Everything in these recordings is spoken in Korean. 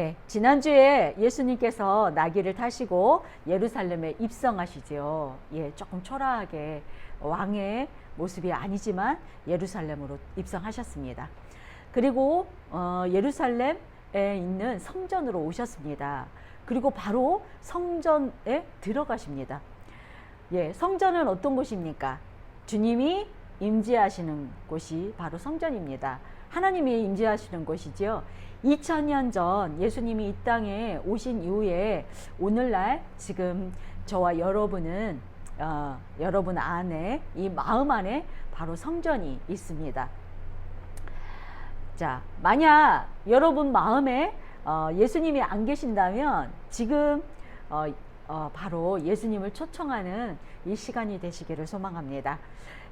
네, 지난주에 예수님께서 나귀를 타시고 예루살렘에 입성하시죠. 예, 조금 초라하게 왕의 모습이 아니지만 예루살렘으로 입성하셨습니다. 그리고 예루살렘에 있는 성전으로 오셨습니다. 그리고 바로 성전에 들어가십니다. 예, 성전은 어떤 곳입니까? 주님이 임재하시는 곳이 바로 성전입니다. 하나님이 임재하시는 곳이지요. 2000년 전 예수님이 이 땅에 오신 이후에 오늘날 지금 저와 여러분은 여러분 안에, 이 마음 안에 바로 성전이 있습니다. 자, 만약 여러분 마음에 예수님이 안 계신다면 지금 바로 예수님을 초청하는 이 시간이 되시기를 소망합니다.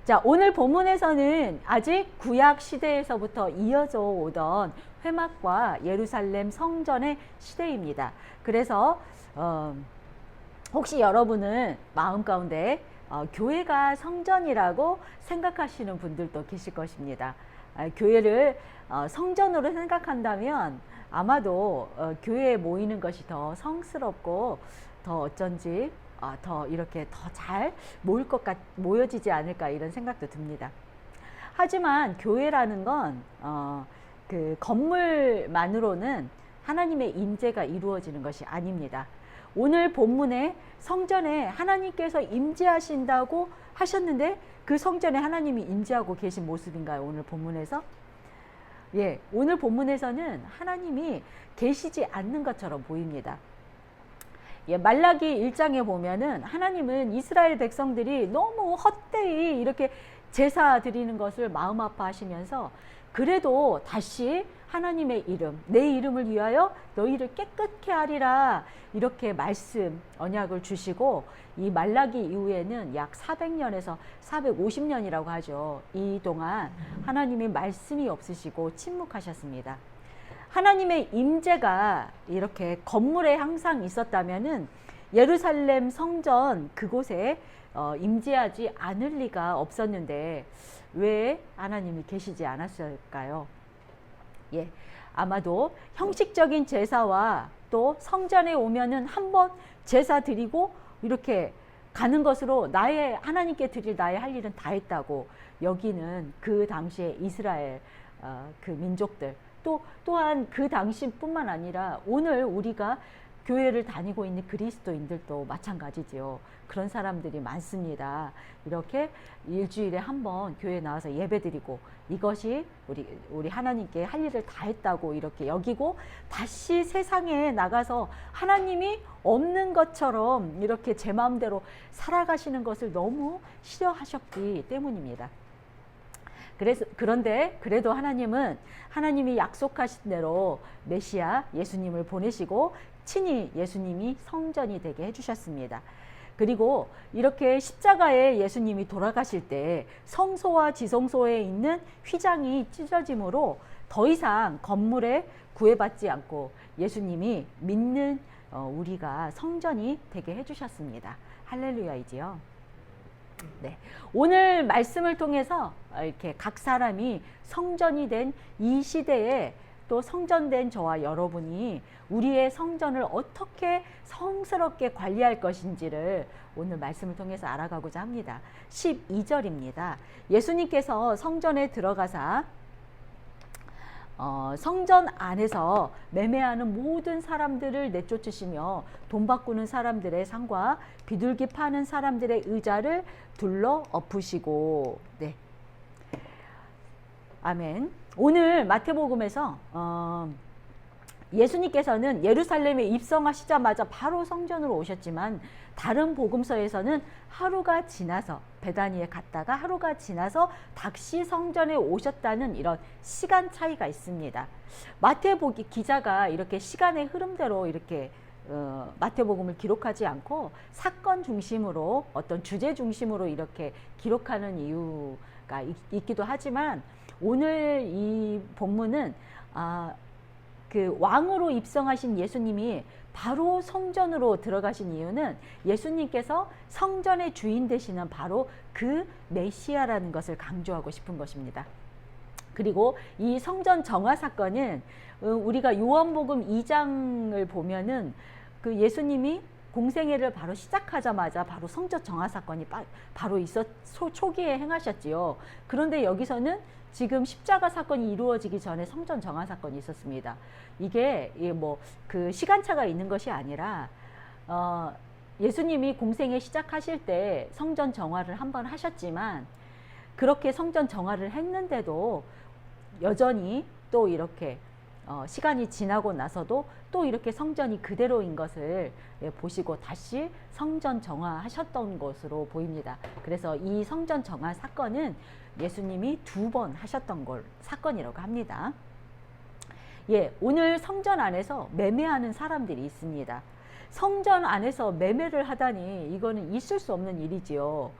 자, 오늘 본문에서는 아직 구약 시대에서부터 이어져 오던 회막과 예루살렘 성전의 시대입니다. 그래서 혹시 여러분은 마음 가운데 교회가 성전이라고 생각하시는 분들도 계실 것입니다. 교회를 성전으로 생각한다면 아마도 교회에 모이는 것이 더 성스럽고 더 어쩐지 더 이렇게 더 잘 모여지지 않을까 이런 생각도 듭니다. 하지만 교회라는 건 그 건물만으로는 하나님의 임재가 이루어지는 것이 아닙니다. 오늘 본문에 성전에 하나님께서 임재하신다고 하셨는데 그 성전에 하나님이 임재하고 계신 모습인가요? 오늘 본문에서? 예, 오늘 본문에서는 하나님이 계시지 않는 것처럼 보입니다. 예, 말라기 1장에 보면은 하나님은 이스라엘 백성들이 너무 헛되이 이렇게 제사 드리는 것을 마음 아파하시면서 그래도 다시 하나님의 이름, 내 이름을 위하여 너희를 깨끗게 하리라 이렇게 말씀, 언약을 주시고 이 말라기 이후에는 약 400년에서 450년이라고 하죠. 이 동안 하나님의 말씀이 없으시고 침묵하셨습니다. 하나님의 임재가 이렇게 건물에 항상 있었다면은 예루살렘 성전 그곳에 임재하지 않을 리가 없었는데 왜 하나님이 계시지 않았을까요? 예, 아마도 형식적인 제사와 또 성전에 오면은 한번 제사 드리고 이렇게 가는 것으로 나의 하나님께 드릴 나의 할 일은 다 했다고 여기는 그 당시에 이스라엘 그 민족들 또한 그 당시뿐만 아니라 오늘 우리가 교회를 다니고 있는 그리스도인들도 마찬가지지요. 그런 사람들이 많습니다. 이렇게 일주일에 한 번 교회에 나와서 예배드리고 이것이 우리 하나님께 할 일을 다 했다고 이렇게 여기고 다시 세상에 나가서 하나님이 없는 것처럼 이렇게 제 마음대로 살아가시는 것을 너무 싫어하셨기 때문입니다. 그런데 그래도 하나님이 약속하신 대로 메시아 예수님을 보내시고 친히 예수님이 성전이 되게 해주셨습니다. 그리고 이렇게 십자가에 예수님이 돌아가실 때 성소와 지성소에 있는 휘장이 찢어짐으로 더 이상 건물에 구애받지 않고 예수님이 믿는 우리가 성전이 되게 해주셨습니다. 할렐루야이지요. 네, 오늘 말씀을 통해서 이렇게 각 사람이 성전이 된 이 시대에 또 성전된 저와 여러분이 우리의 성전을 어떻게 성스럽게 관리할 것인지를 오늘 말씀을 통해서 알아가고자 합니다. 12절입니다. 예수님께서 성전에 들어가사 성전 안에서 매매하는 모든 사람들을 내쫓으시며 돈 바꾸는 사람들의 상과 비둘기 파는 사람들의 의자를 둘러 엎으시고. 네. 아멘. 오늘 마태복음에서 예수님께서는 예루살렘에 입성하시자마자 바로 성전으로 오셨지만 다른 복음서에서는 하루가 지나서 베다니에 갔다가 하루가 지나서 다시 성전에 오셨다는 이런 시간 차이가 있습니다. 마태복음 기자가 이렇게 시간의 흐름대로 이렇게 마태복음을 기록하지 않고 사건 중심으로 어떤 주제 중심으로 이렇게 기록하는 이유가 있기도 하지만 오늘 이 본문은 그 왕으로 입성하신 예수님이 바로 성전으로 들어가신 이유는 예수님께서 성전의 주인 되시는 바로 그 메시아라는 것을 강조하고 싶은 것입니다. 그리고 이 성전 정화 사건은 우리가 요한복음 2장을 보면은 그 예수님이 공생애를 바로 시작하자마자 바로 성전 정화 사건이 바로 초기에 행하셨지요. 그런데 여기서는 지금 십자가 사건이 이루어지기 전에 성전 정화 사건이 있었습니다. 이게 뭐 그 시간차가 있는 것이 아니라 예수님이 공생애 시작하실 때 성전 정화를 한번 하셨지만 그렇게 성전 정화를 했는데도 여전히 또 이렇게 시간이 지나고 나서도 또 이렇게 성전이 그대로인 것을 보시고 다시 성전 정화하셨던 것으로 보입니다. 그래서 이 성전 정화 사건은 예수님이 2번 하셨던 사건이라고 합니다. 예, 오늘 성전 안에서 매매하는 사람들이 있습니다. 성전 안에서 매매를 하다니 이거는 있을 수 없는 일이지요.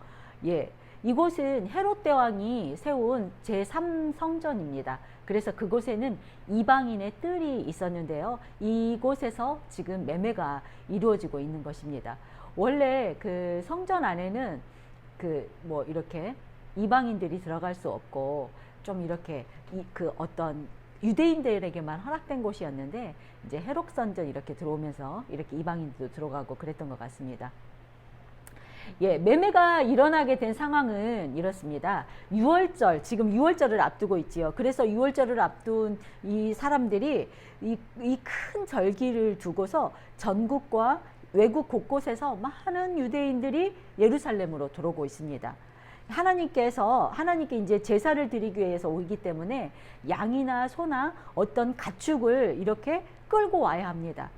예, 이곳은 헤롯 대왕이 세운 제3성전입니다. 그래서 그곳에는 이방인의 뜰이 있었는데요. 이곳에서 지금 매매가 이루어지고 있는 것입니다. 원래 그 성전 안에는 뭐 이렇게 이방인들이 들어갈 수 없고 좀 이렇게 그 어떤 유대인들에게만 허락된 곳이었는데 이제 헤롯 선전 이렇게 들어오면서 이렇게 이방인들도 들어가고 그랬던 것 같습니다. 예, 매매가 일어나게 된 상황은 이렇습니다. 유월절, 지금 유월절을 앞두고 있지요. 그래서 유월절을 앞둔 이 사람들이 이 큰 절기를 두고서 전국과 외국 곳곳에서 많은 유대인들이 예루살렘으로 들어오고 있습니다. 하나님께 이제 제사를 드리기 위해서 오기 때문에 양이나 소나 어떤 가축을 이렇게 끌고 와야 합니다.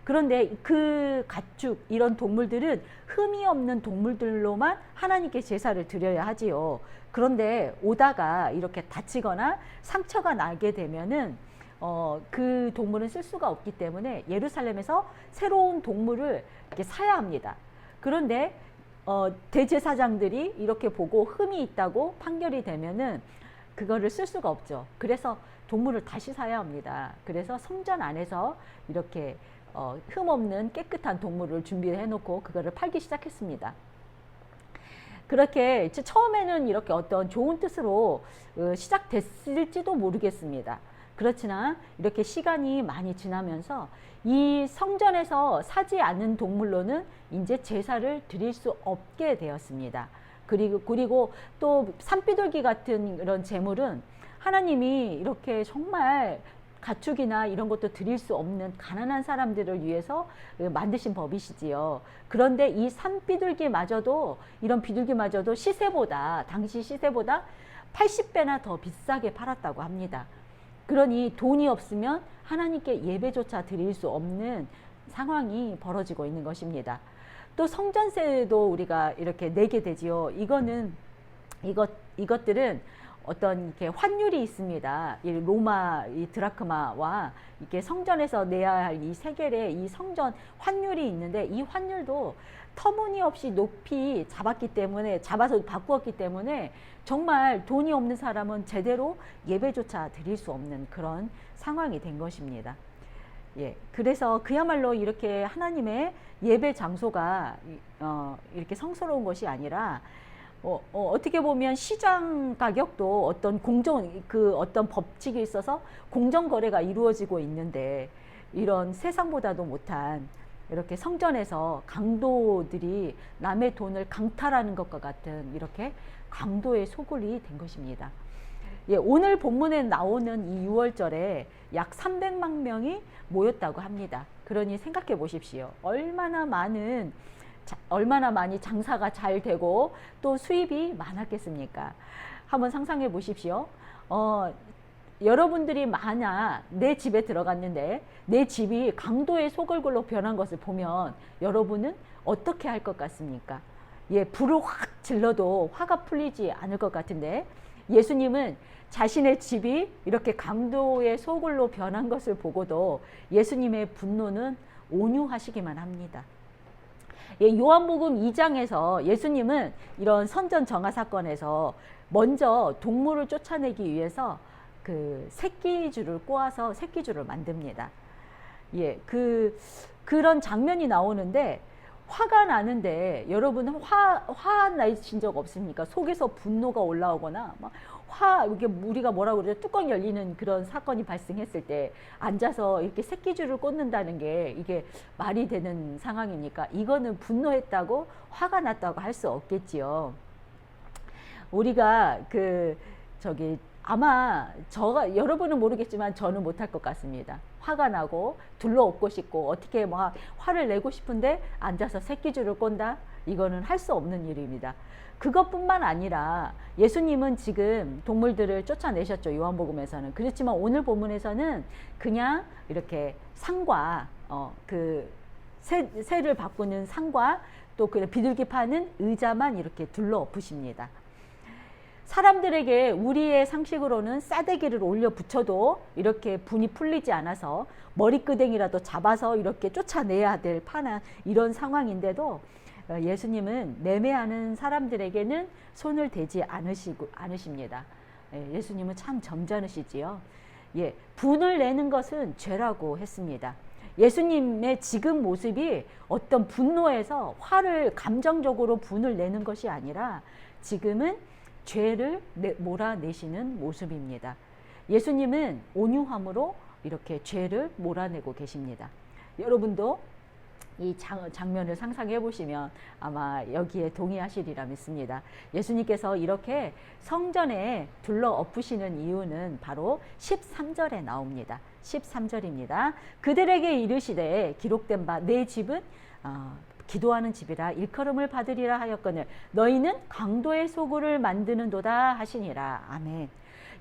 그런데 그 가축, 이런 동물들은 흠이 없는 동물들로만 하나님께 제사를 드려야 하지요. 그런데 오다가 이렇게 다치거나 상처가 나게 되면은 그 동물은 쓸 수가 없기 때문에 예루살렘에서 새로운 동물을 이렇게 사야 합니다. 그런데 대제사장들이 이렇게 보고 흠이 있다고 판결이 되면은 그거를 쓸 수가 없죠. 그래서 동물을 다시 사야 합니다. 그래서 성전 안에서 이렇게 흠 없는 깨끗한 동물을 준비해 놓고 그거를 팔기 시작했습니다. 그렇게 처음에는 이렇게 어떤 좋은 뜻으로 시작됐을지도 모르겠습니다. 그렇지만 이렇게 시간이 많이 지나면서 이 성전에서 사지 않는 동물로는 이제 제사를 드릴 수 없게 되었습니다. 그리고 또 산비둘기 같은 이런 제물은 하나님이 이렇게 정말 가축이나 이런 것도 드릴 수 없는 가난한 사람들을 위해서 만드신 법이시지요. 그런데 이 산비둘기마저도, 이런 비둘기마저도 당시 시세보다 80배나 더 비싸게 팔았다고 합니다. 그러니 돈이 없으면 하나님께 예배조차 드릴 수 없는 상황이 벌어지고 있는 것입니다. 또 성전세도 우리가 이렇게 내게 되지요. 이것들은 어떤 이렇게 환율이 있습니다. 이 로마 이 드라크마와 이렇게 성전에서 내야 할 이 세겔의 이 성전 환율이 있는데 이 환율도 터무니없이 높이 잡아서 바꾸었기 때문에 정말 돈이 없는 사람은 제대로 예배조차 드릴 수 없는 그런 상황이 된 것입니다. 예, 그래서 그야말로 이렇게 하나님의 예배 장소가 이렇게 성스러운 것이 아니라 어떻게 보면 시장 가격도 어떤 어떤 법칙이 있어서 공정 거래가 이루어지고 있는데 이런 세상보다도 못한 이렇게 성전에서 강도들이 남의 돈을 강탈하는 것과 같은 이렇게 강도의 소굴이 된 것입니다. 예, 오늘 본문에 나오는 이 6월절에 약 300만 명이 모였다고 합니다. 그러니 생각해 보십시오. 얼마나 많이 장사가 잘 되고 또 수입이 많았겠습니까? 한번 상상해 보십시오. 여러분들이 만약 내 집에 들어갔는데 내 집이 강도의 소굴로 변한 것을 보면 여러분은 어떻게 할 것 같습니까? 예, 불을 확 질러도 화가 풀리지 않을 것 같은데 예수님은 자신의 집이 이렇게 강도의 소굴로 변한 것을 보고도 예수님의 분노는 온유하시기만 합니다. 예, 요한복음 2장에서 예수님은 이런 선전 정화 사건에서 먼저 동물을 쫓아내기 위해서 그 새끼줄을 꼬아서 새끼줄을 만듭니다. 예, 그런 장면이 나오는데 화가 나는데 여러분은 화 나신 적 없습니까? 속에서 분노가 올라오거나 막 이게 우리가 뭐라고 그러죠? 뚜껑 열리는 그런 사건이 발생했을 때 앉아서 이렇게 새끼줄을 꽂는다는 게 이게 말이 되는 상황입니까? 이거는 분노했다고 화가 났다고 할 수 없겠지요. 우리가 아마 여러분은 모르겠지만 저는 못할 것 같습니다. 화가 나고 둘러엎고 싶고 어떻게 막 화를 내고 싶은데 앉아서 새끼줄을 꼰다? 이거는 할 수 없는 일입니다. 그것뿐만 아니라 예수님은 지금 동물들을 쫓아내셨죠. 요한복음에서는. 그렇지만 오늘 본문에서는 그냥 이렇게 상과 새를 바꾸는 상과 또 비둘기 파는 의자만 이렇게 둘러엎으십니다. 사람들에게 우리의 상식으로는 싸대기를 올려 붙여도 이렇게 분이 풀리지 않아서 머리끄댕이라도 잡아서 이렇게 쫓아내야 될 판한 이런 상황인데도 예수님은 매매하는 사람들에게는 손을 대지 않으십니다. 예수님은 참 점잖으시지요. 분을 내는 것은 죄라고 했습니다. 예수님의 지금 모습이 어떤 분노에서 화를 감정적으로 분을 내는 것이 아니라 지금은 죄를 몰아내시는 모습입니다. 예수님은 온유함으로 이렇게 죄를 몰아내고 계십니다. 여러분도 이 장면을 상상해 보시면 아마 여기에 동의하시리라 믿습니다. 예수님께서 이렇게 성전에 둘러 엎으시는 이유는 바로 13절에 나옵니다. 13절입니다. 그들에게 이르시되 기록된 바 내 집은 기도하는 집이라 일컬음을 받으리라 하였거늘 너희는 강도의 소굴을 만드는도다 하시니라. 아멘.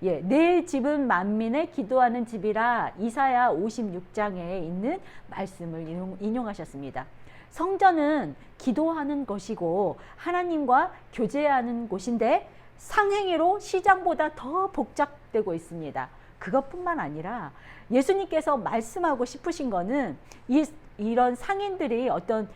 내 집은 만민의 기도하는 집이라 이사야 56장에 있는 말씀을 인용하셨습니다. 성전은 기도하는 것이고 하나님과 교제하는 곳인데 상행위로 시장보다 더 복잡되고 있습니다. 그것뿐만 아니라 예수님께서 말씀하고 싶으신 거는 이런 상인들이 어떤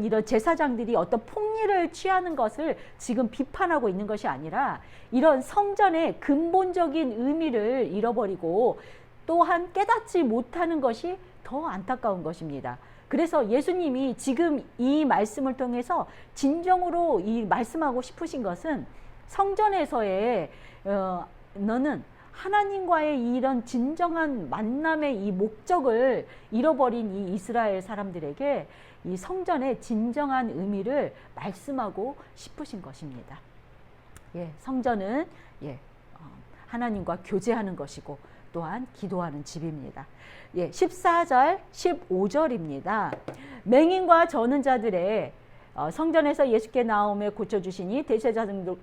이런 제사장들이 어떤 폭리를 취하는 것을 지금 비판하고 있는 것이 아니라 이런 성전의 근본적인 의미를 잃어버리고 또한 깨닫지 못하는 것이 더 안타까운 것입니다. 그래서 예수님이 지금 이 말씀을 통해서 진정으로 이 말씀하고 싶으신 것은 성전에서의 너는 하나님과의 이런 진정한 만남의 이 목적을 잃어버린 이 이스라엘 사람들에게 이 성전의 진정한 의미를 말씀하고 싶으신 것입니다. 성전은 하나님과 교제하는 것이고 또한 기도하는 집입니다. 14절, 15절입니다. 맹인과 저는 자들의 성전에서 예수께 나옴에 고쳐주시니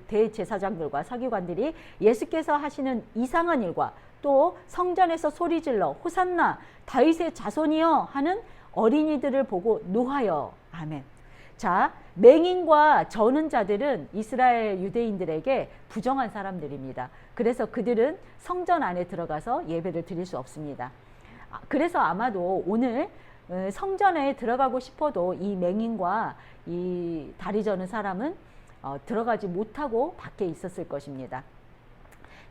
대제사장들과 서기관들이 예수께서 하시는 이상한 일과 또 성전에서 소리질러 호산나 다윗의 자손이여 하는 어린이들을 보고 노하여. 아멘. 자, 맹인과 저는 자들은 이스라엘 유대인들에게 부정한 사람들입니다. 그래서 그들은 성전 안에 들어가서 예배를 드릴 수 없습니다. 그래서 아마도 오늘 성전에 들어가고 싶어도 이 맹인과 이 다리 저는 사람은 들어가지 못하고 밖에 있었을 것입니다.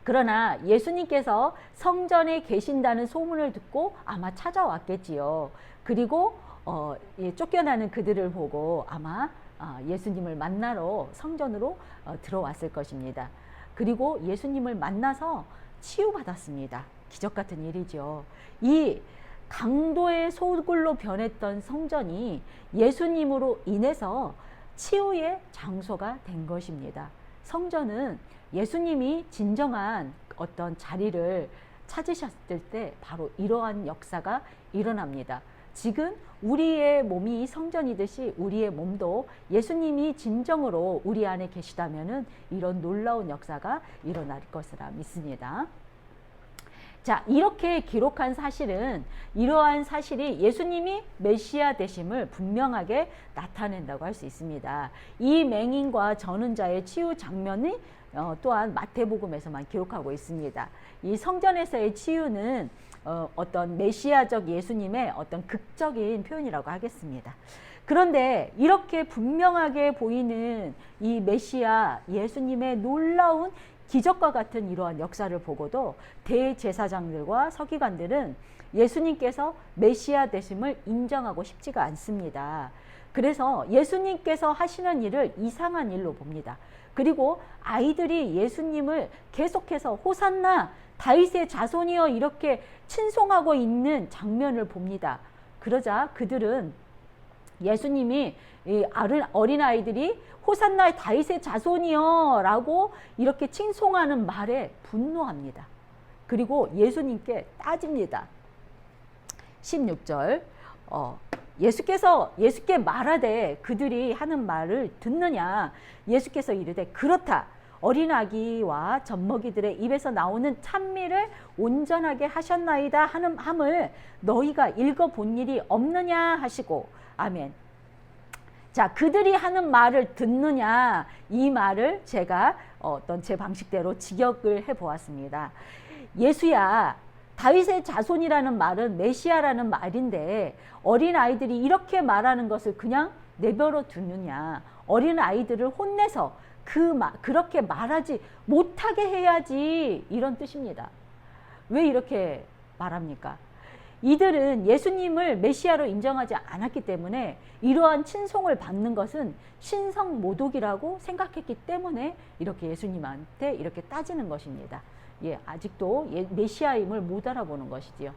그러나 예수님께서 성전에 계신다는 소문을 듣고 아마 찾아왔겠지요. 그리고 쫓겨나는 그들을 보고 아마 예수님을 만나러 성전으로 들어왔을 것입니다. 그리고 예수님을 만나서 치유받았습니다. 기적 같은 일이죠. 이 강도의 소굴로 변했던 성전이 예수님으로 인해서 치유의 장소가 된 것입니다. 성전은 예수님이 진정한 어떤 자리를 찾으셨을 때 바로 이러한 역사가 일어납니다. 지금 우리의 몸이 성전이듯이 우리의 몸도 예수님이 진정으로 우리 안에 계시다면은 이런 놀라운 역사가 일어날 것이라 믿습니다. 자, 이렇게 기록한 사실은 이러한 사실이 예수님이 메시아 되심을 분명하게 나타낸다고 할 수 있습니다. 이 맹인과 저는 자의 치유 장면이 또한 마태복음에서만 기록하고 있습니다. 이 성전에서의 치유는 어떤 메시아적 예수님의 어떤 극적인 표현이라고 하겠습니다. 그런데 이렇게 분명하게 보이는 이 메시아 예수님의 놀라운 기적과 같은 이러한 역사를 보고도 대제사장들과 서기관들은 예수님께서 메시아 되심을 인정하고 싶지가 않습니다. 그래서 예수님께서 하시는 일을 이상한 일로 봅니다. 그리고 아이들이 예수님을 계속해서 호산나 다윗의 자손이여 이렇게 친송하고 있는 장면을 봅니다. 그러자 그들은 예수님이 어린아이들이 호산나 다윗의 자손이여 라고 이렇게 칭송하는 말에 분노합니다. 그리고 예수님께 따집니다. 16절 예수께 말하되 그들이 하는 말을 듣느냐. 예수께서 이르되 그렇다. 어린 아기와 젖먹이들의 입에서 나오는 찬미를 온전하게 하셨나이다 하는 함을 너희가 읽어본 일이 없느냐 하시고. 아멘. 자, 그들이 하는 말을 듣느냐, 이 말을 제가 어떤 제 방식대로 직역을 해보았습니다. 예수야, 다윗의 자손이라는 말은 메시아라는 말인데 어린아이들이 이렇게 말하는 것을 그냥 내버려 두느냐. 어린아이들을 혼내서 그렇게 말하지 못하게 해야지, 이런 뜻입니다. 왜 이렇게 말합니까? 이들은 예수님을 메시아로 인정하지 않았기 때문에 이러한 친송을 받는 것은 신성모독이라고 생각했기 때문에 이렇게 예수님한테 이렇게 따지는 것입니다. 예, 아직도 메시아임을 못 알아보는 것이지요.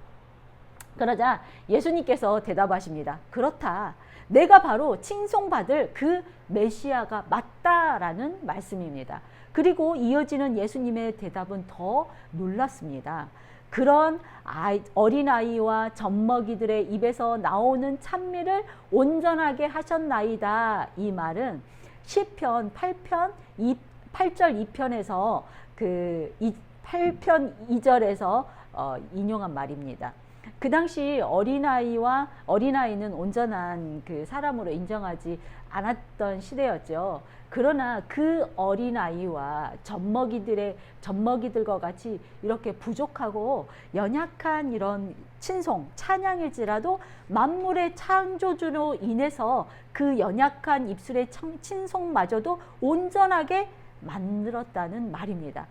그러자 예수님께서 대답하십니다. 그렇다. 내가 바로 칭송받을 그 메시아가 맞다라는 말씀입니다. 그리고 이어지는 예수님의 대답은 더 놀랐습니다. 그런 어린아이와 젖먹이들의 입에서 나오는 찬미를 온전하게 하셨나이다. 이 말은 시편 8편 8절 2편에서 8편 2절에서 인용한 말입니다. 그 당시 어린아이는 온전한 그 사람으로 인정하지 않았던 시대였죠. 그러나 그 어린아이와 젖먹이들과 같이 이렇게 부족하고 연약한 이런 찬양일지라도 만물의 창조주로 인해서 그 연약한 입술의 친송마저도 온전하게 만들었다는 말입니다.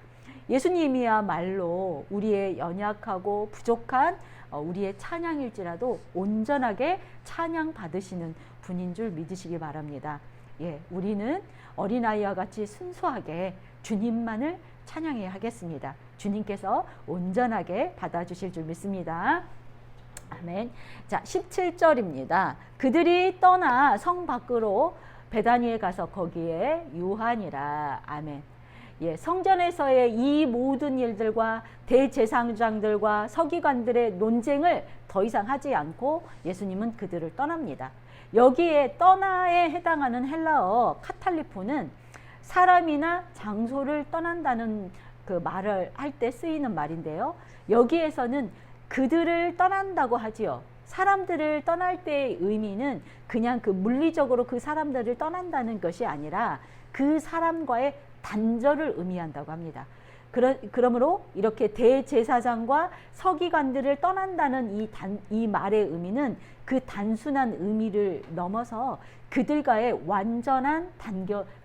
예수님이야말로 우리의 연약하고 부족한 우리의 찬양일지라도 온전하게 찬양 받으시는 분인 줄 믿으시기 바랍니다. 예, 우리는 어린아이와 같이 순수하게 주님만을 찬양해야 하겠습니다. 주님께서 온전하게 받아주실 줄 믿습니다. 아멘. 자, 17절입니다. 그들이 떠나 성 밖으로 베다니에 가서 거기에 유하니라. 아멘. 예, 성전에서의 이 모든 일들과 대제사장들과 서기관들의 논쟁을 더 이상 하지 않고 예수님은 그들을 떠납니다. 여기에 떠나에 해당하는 헬라어 카탈리포는 사람이나 장소를 떠난다는 그 말을 할 때 쓰이는 말인데요. 여기에서는 그들을 떠난다고 하지요. 사람들을 떠날 때의 의미는 그냥 그 물리적으로 그 사람들을 떠난다는 것이 아니라 그 사람과의 단절을 의미한다고 합니다. 그러므로 이렇게 대제사장과 서기관들을 떠난다는 이 말의 의미는 그 단순한 의미를 넘어서 그들과의 완전한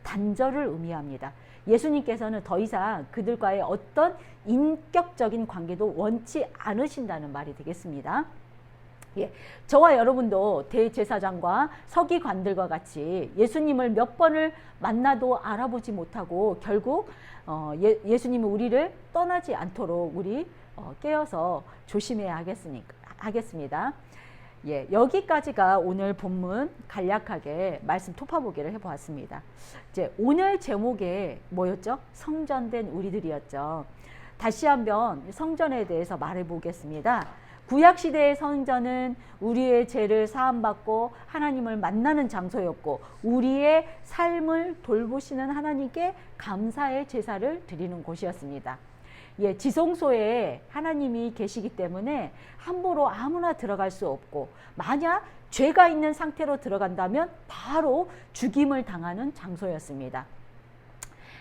단절을 의미합니다. 예수님께서는 더 이상 그들과의 어떤 인격적인 관계도 원치 않으신다는 말이 되겠습니다. 예, 저와 여러분도 대제사장과 서기관들과 같이 예수님을 몇 번을 만나도 알아보지 못하고 결국 예수님은 우리를 떠나지 않도록 우리 깨어서 조심해야 하겠습니다. 예, 여기까지가 오늘 본문 간략하게 말씀 토파보기를 해보았습니다. 이제 오늘 제목에 뭐였죠? 성전된 우리들이었죠. 다시 한번 성전에 대해서 말해보겠습니다. 구약시대의 성전은 우리의 죄를 사함받고 하나님을 만나는 장소였고 우리의 삶을 돌보시는 하나님께 감사의 제사를 드리는 곳이었습니다. 예, 지성소에 하나님이 계시기 때문에 함부로 아무나 들어갈 수 없고 만약 죄가 있는 상태로 들어간다면 바로 죽임을 당하는 장소였습니다.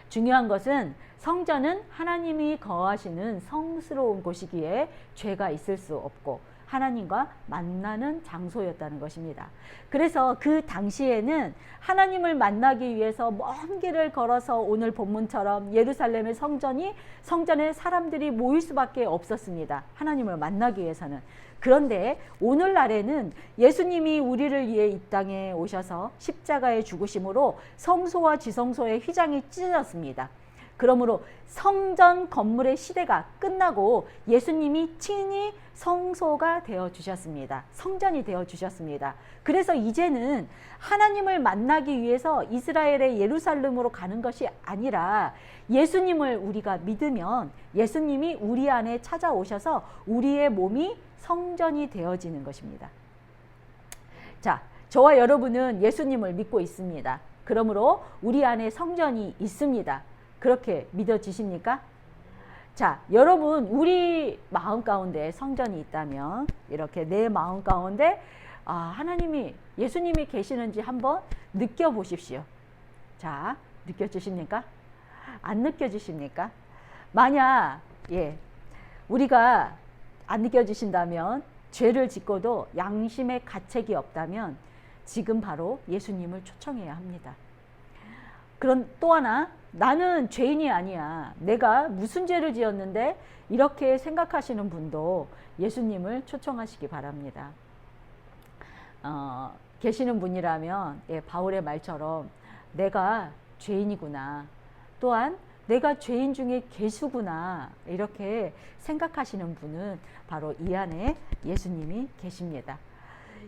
중요한 것은 성전은 하나님이 거하시는 성스러운 곳이기에 죄가 있을 수 없고 하나님과 만나는 장소였다는 것입니다. 그래서 그 당시에는 하나님을 만나기 위해서 먼 길을 걸어서 오늘 본문처럼 예루살렘의 성전에 사람들이 모일 수밖에 없었습니다. 하나님을 만나기 위해서는. 그런데 오늘날에는 예수님이 우리를 위해 이 땅에 오셔서 십자가에 죽으심으로 성소와 지성소의 휘장이 찢어졌습니다. 그러므로 성전 건물의 시대가 끝나고 예수님이 친히 성소가 되어 주셨습니다. 성전이 되어 주셨습니다. 그래서 이제는 하나님을 만나기 위해서 이스라엘의 예루살렘으로 가는 것이 아니라 예수님을 우리가 믿으면 예수님이 우리 안에 찾아오셔서 우리의 몸이 성전이 되어지는 것입니다. 자, 저와 여러분은 예수님을 믿고 있습니다. 그러므로 우리 안에 성전이 있습니다. 그렇게 믿어지십니까? 자, 여러분, 우리 마음 가운데 성전이 있다면 이렇게 내 마음 가운데 하나님이, 예수님이 계시는지 한번 느껴보십시오. 자, 느껴지십니까? 안 느껴지십니까? 만약 우리가 안 느껴지신다면, 죄를 짓고도 양심의 가책이 없다면 지금 바로 예수님을 초청해야 합니다. 그런 또 하나, 나는 죄인이 아니야, 내가 무슨 죄를 지었는데, 이렇게 생각하시는 분도 예수님을 초청하시기 바랍니다. 계시는 분이라면 바울의 말처럼 내가 죄인이구나, 또한 내가 죄인 중에 괴수구나, 이렇게 생각하시는 분은 바로 이 안에 예수님이 계십니다.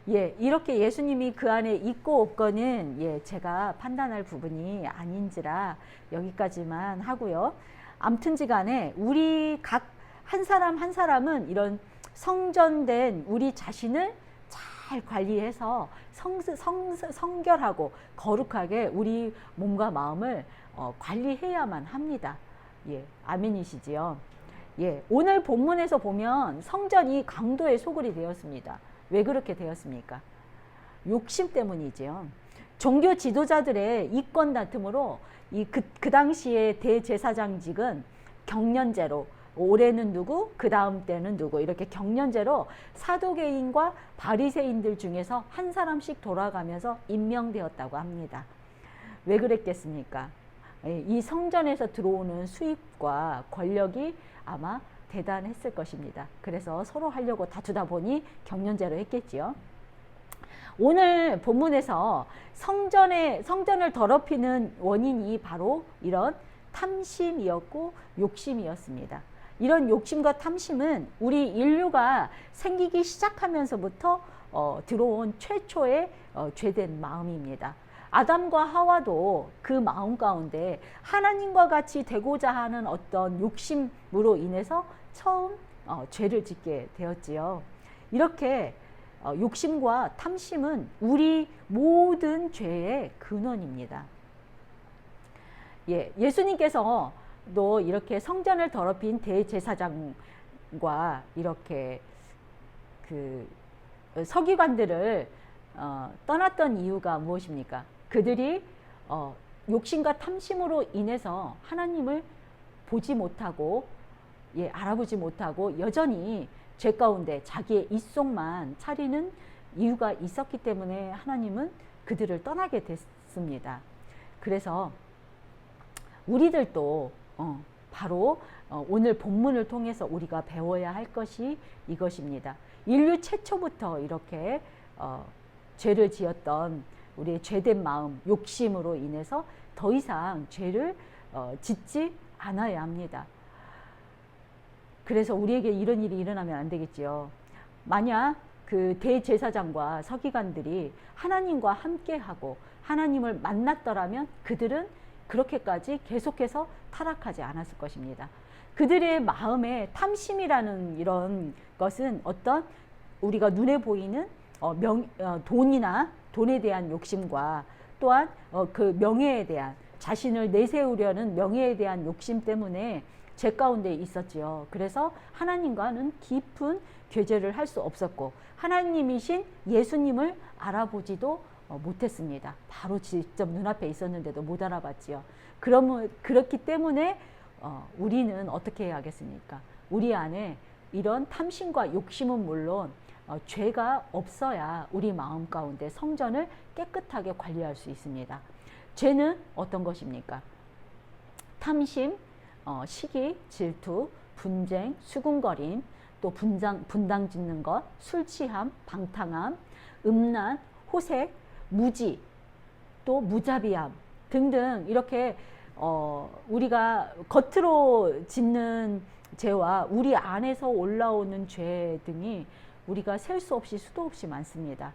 이렇게 예수님이 그 안에 있고 없거는 제가 판단할 부분이 아닌지라 여기까지만 하고요. 암튼지간에 우리 각 한 사람 한 사람은 이런 성전된 우리 자신을 잘 관리해서 성결하고 거룩하게 우리 몸과 마음을 관리해야만 합니다. 아멘이시지요? 오늘 본문에서 보면 성전이 강도의 소굴이 되었습니다. 왜 그렇게 되었습니까? 욕심 때문이죠. 종교 지도자들의 이권 다툼으로 그 당시에 대제사장직은 경련제로, 올해는 누구, 그 다음 때는 누구, 이렇게 경련제로 사두개인과 바리새인들 중에서 한 사람씩 돌아가면서 임명되었다고 합니다. 왜 그랬겠습니까? 이 성전에서 들어오는 수입과 권력이 아마 대단했을 것입니다. 그래서 서로 하려고 다투다 보니 경련제로 했겠지요. 오늘 본문에서 성전을 더럽히는 원인이 바로 이런 탐심이었고 욕심이었습니다. 이런 욕심과 탐심은 우리 인류가 생기기 시작하면서부터 들어온 최초의 죄된 마음입니다. 아담과 하와도 그 마음 가운데 하나님과 같이 되고자 하는 어떤 욕심으로 인해서 처음 죄를 짓게 되었지요. 이렇게 욕심과 탐심은 우리 모든 죄의 근원입니다. 예수님께서도 이렇게 성전을 더럽힌 대제사장과 이렇게 그 서기관들을 떠났던 이유가 무엇입니까? 그들이 욕심과 탐심으로 인해서 하나님을 보지 못하고 알아보지 못하고 여전히 죄 가운데 자기의 입속만 차리는 이유가 있었기 때문에 하나님은 그들을 떠나게 됐습니다. 그래서 우리들도 바로 오늘 본문을 통해서 우리가 배워야 할 것이 이것입니다. 인류 최초부터 이렇게 죄를 지었던 우리의 죄된 마음, 욕심으로 인해서 더 이상 죄를 짓지 않아야 합니다. 그래서 우리에게 이런 일이 일어나면 안 되겠지요. 만약 그 대제사장과 서기관들이 하나님과 함께하고 하나님을 만났더라면 그들은 그렇게까지 계속해서 타락하지 않았을 것입니다. 그들의 마음에 탐심이라는 이런 것은 어떤 우리가 눈에 보이는 돈이나 돈에 대한 욕심과 또한 그 명예에 대한, 자신을 내세우려는 명예에 대한 욕심 때문에 죄 가운데 있었지요. 그래서 하나님과는 깊은 교제를 할 수 없었고 하나님이신 예수님을 알아보지도 못했습니다. 바로 직접 눈앞에 있었는데도 못 알아봤지요. 그렇기 때문에 우리는 어떻게 해야 하겠습니까? 우리 안에 이런 탐심과 욕심은 물론 죄가 없어야 우리 마음 가운데 성전을 깨끗하게 관리할 수 있습니다. 죄는 어떤 것입니까? 탐심, 시기, 질투, 분쟁, 수군거림, 또 분당 짓는 것, 술 취함, 방탕함, 음란, 호색, 무지, 또 무자비함 등등 이렇게 우리가 겉으로 짓는 죄와 우리 안에서 올라오는 죄 등이 우리가 셀 수 없이 수도 없이 많습니다.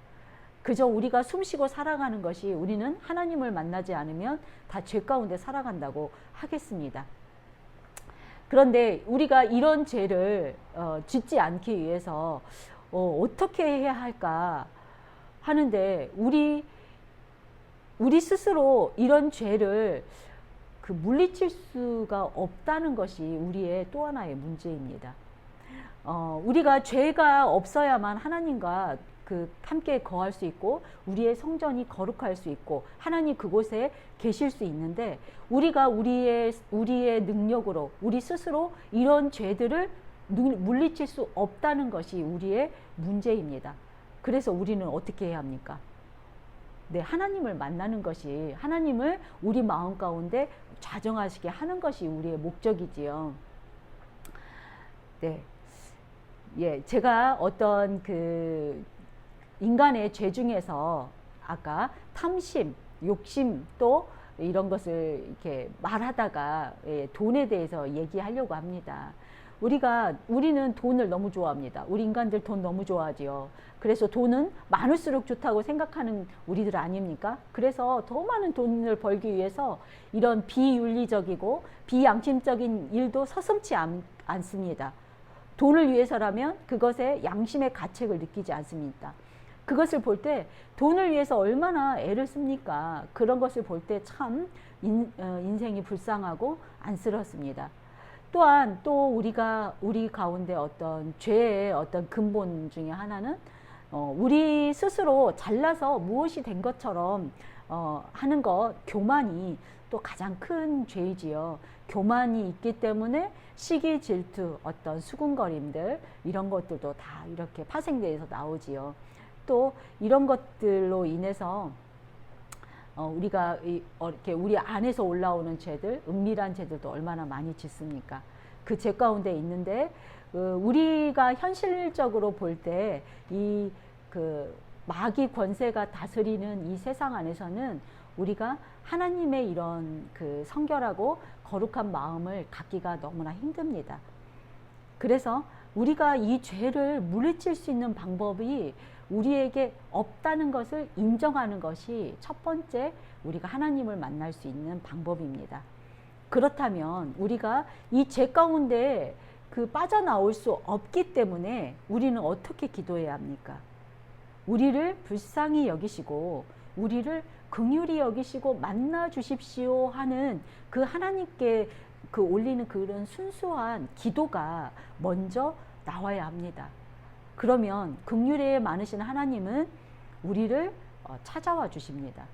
그저 우리가 숨쉬고 살아가는 것이 우리는 하나님을 만나지 않으면 다 죄 가운데 살아간다고 하겠습니다. 그런데 우리가 이런 죄를 짓지 않기 위해서 어떻게 해야 할까 하는데 우리 스스로 이런 죄를 물리칠 수가 없다는 것이 우리의 또 하나의 문제입니다. 우리가 죄가 없어야만 하나님과 함께 거할 수 있고 우리의 성전이 거룩할 수 있고 하나님 그곳에 계실 수 있는데 우리가 우리의 능력으로 우리 스스로 이런 죄들을 물리칠 수 없다는 것이 우리의 문제입니다. 그래서 우리는 어떻게 해야 합니까? 네, 하나님을 만나는 것이 하나님을 우리 마음 가운데 좌정하시게 하는 것이 우리의 목적이지요. 네, 예, 제가 어떤 인간의 죄 중에서 아까 탐심, 욕심 또 이런 것을 이렇게 말하다가 돈에 대해서 얘기하려고 합니다. 우리는 돈을 너무 좋아합니다. 우리 인간들 돈 너무 좋아하지요. 그래서 돈은 많을수록 좋다고 생각하는 우리들 아닙니까? 그래서 더 많은 돈을 벌기 위해서 이런 비윤리적이고 비양심적인 일도 서슴지 않습니다. 돈을 위해서라면 그것에 양심의 가책을 느끼지 않습니다. 그것을 볼 때 돈을 위해서 얼마나 애를 씁니까? 그런 것을 볼 때 참 인생이 불쌍하고 안쓰럽습니다. 또한 또 우리 가운데 어떤 죄의 어떤 근본 중에 하나는 우리 스스로 잘나서 무엇이 된 것처럼 하는 것, 교만이 또 가장 큰 죄이지요. 교만이 있기 때문에 시기, 질투, 어떤 수군거림들 이런 것들도 다 이렇게 파생돼서 나오지요. 또 이런 것들로 인해서 우리가 이렇게 우리 안에서 올라오는 죄들, 은밀한 죄들도 얼마나 많이 짓습니까? 그 죄 가운데 있는데 우리가 현실적으로 볼 때 이 마귀 권세가 다스리는 이 세상 안에서는 우리가 하나님의 이런 성결하고 거룩한 마음을 갖기가 너무나 힘듭니다. 그래서 우리가 이 죄를 물리칠 수 있는 방법이 우리에게 없다는 것을 인정하는 것이 첫 번째 우리가 하나님을 만날 수 있는 방법입니다. 그렇다면 우리가 이 죄 가운데 빠져나올 수 없기 때문에 우리는 어떻게 기도해야 합니까? 우리를 불쌍히 여기시고 우리를 긍휼히 여기시고 만나 주십시오 하는 하나님께 올리는 그런 순수한 기도가 먼저 나와야 합니다. 그러면 긍휼에 많으신 하나님은 우리를 찾아와 주십니다.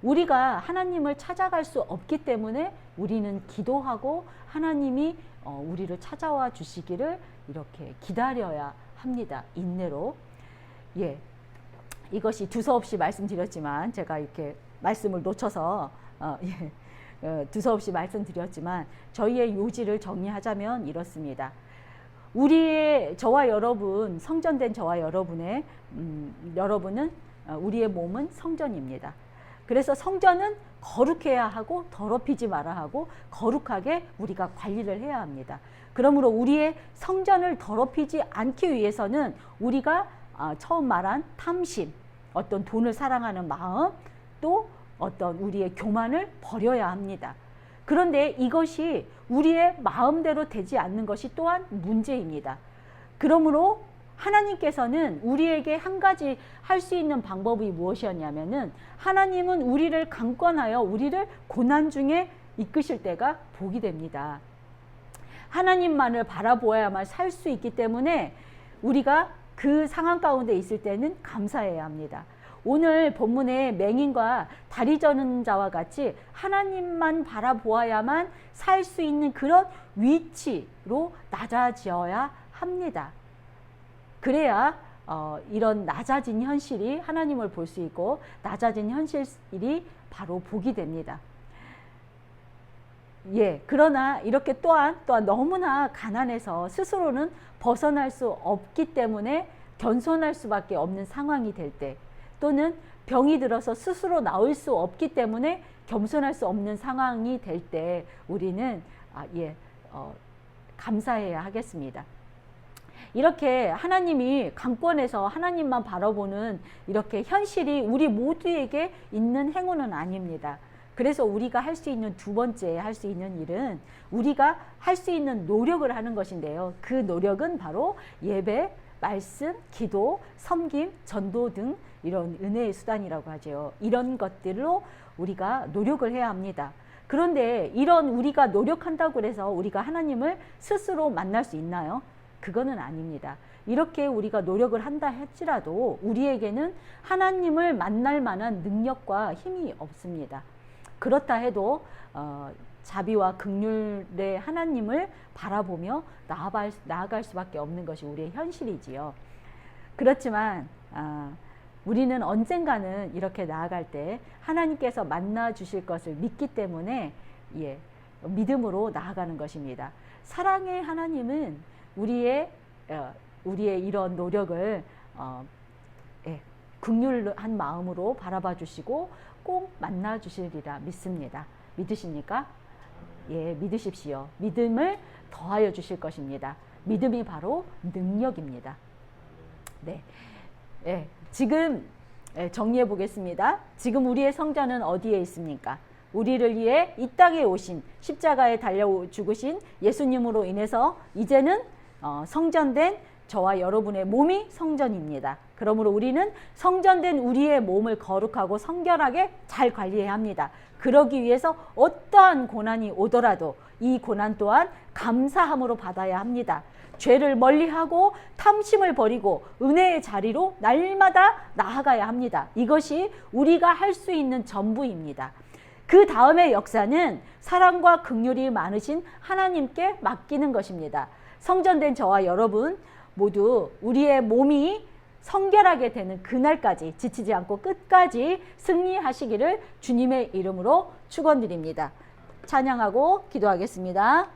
우리가 하나님을 찾아갈 수 없기 때문에 우리는 기도하고 하나님이 우리를 찾아와 주시기를 이렇게 기다려야 합니다. 인내로. 예, 이것이 두서없이 말씀드렸지만 제가 이렇게 말씀을 놓쳐서 두서없이 말씀드렸지만 저희의 요지를 정리하자면 이렇습니다. 저와 여러분, 성전된 저와 여러분은 우리의 몸은 성전입니다. 그래서 성전은 거룩해야 하고 더럽히지 말아야 하고 거룩하게 우리가 관리를 해야 합니다. 그러므로 우리의 성전을 더럽히지 않기 위해서는 우리가 처음 말한 탐심, 어떤 돈을 사랑하는 마음, 또 어떤 우리의 교만을 버려야 합니다. 그런데 이것이 우리의 마음대로 되지 않는 것이 또한 문제입니다. 그러므로 하나님께서는 우리에게 한 가지 할 수 있는 방법이 무엇이었냐면은 하나님은 우리를 강권하여 우리를 고난 중에 이끄실 때가 복이 됩니다. 하나님만을 바라보아야만 살 수 있기 때문에 우리가 그 상황 가운데 있을 때는 감사해야 합니다. 오늘 본문의 맹인과 다리 저는 자와 같이 하나님만 바라보아야만 살 수 있는 그런 위치로 낮아져야 합니다. 그래야 이런 낮아진 현실이 하나님을 볼 수 있고 낮아진 현실이 바로 복이 됩니다. 예, 그러나 이렇게 또한 너무나 가난해서 스스로는 벗어날 수 없기 때문에 겸손할 수밖에 없는 상황이 될 때, 또는 병이 들어서 스스로 나을 수 없기 때문에 겸손할 수 없는 상황이 될 때 우리는 감사해야 하겠습니다. 이렇게 하나님이 강권해서 하나님만 바라보는 이렇게 현실이 우리 모두에게 있는 행운은 아닙니다. 그래서 우리가 할 수 있는 두 번째 할 수 있는 일은 우리가 할 수 있는 노력을 하는 것인데요. 그 노력은 바로 예배, 말씀, 기도, 섬김, 전도 등 이런 은혜의 수단이라고 하죠. 이런 것들로 우리가 노력을 해야 합니다. 그런데 이런 우리가 노력한다고 해서 우리가 하나님을 스스로 만날 수 있나요? 그거는 아닙니다. 이렇게 우리가 노력을 한다 할지라도 우리에게는 하나님을 만날 만한 능력과 힘이 없습니다. 그렇다 해도 자비와 긍휼의 하나님을 바라보며 나아갈 수밖에 없는 것이 우리의 현실이지요. 그렇지만 우리는 언젠가는 이렇게 나아갈 때 하나님께서 만나 주실 것을 믿기 때문에 믿음으로 나아가는 것입니다. 사랑의 하나님은 우리의 이런 노력을 긍휼한 마음으로 바라봐 주시고 꼭 만나 주시리라 믿습니다. 믿으십니까? 예, 믿으십시오. 믿음을 더하여 주실 것입니다. 믿음이 바로 능력입니다. 네, 지금 정리해 보겠습니다. 지금 우리의 성전은 어디에 있습니까? 우리를 위해 이 땅에 오신 십자가에 달려 죽으신 예수님으로 인해서 이제는 성전된 저와 여러분의 몸이 성전입니다. 그러므로 우리는 성전된 우리의 몸을 거룩하고 성결하게 잘 관리해야 합니다. 그러기 위해서 어떠한 고난이 오더라도 이 고난 또한 감사함으로 받아야 합니다. 죄를 멀리하고 탐심을 버리고 은혜의 자리로 날마다 나아가야 합니다. 이것이 우리가 할 수 있는 전부입니다. 그 다음의 역사는 사랑과 긍휼이 많으신 하나님께 맡기는 것입니다. 성전된 저와 여러분 모두 우리의 몸이 성결하게 되는 그날까지 지치지 않고 끝까지 승리하시기를 주님의 이름으로 축원드립니다. 찬양하고 기도하겠습니다.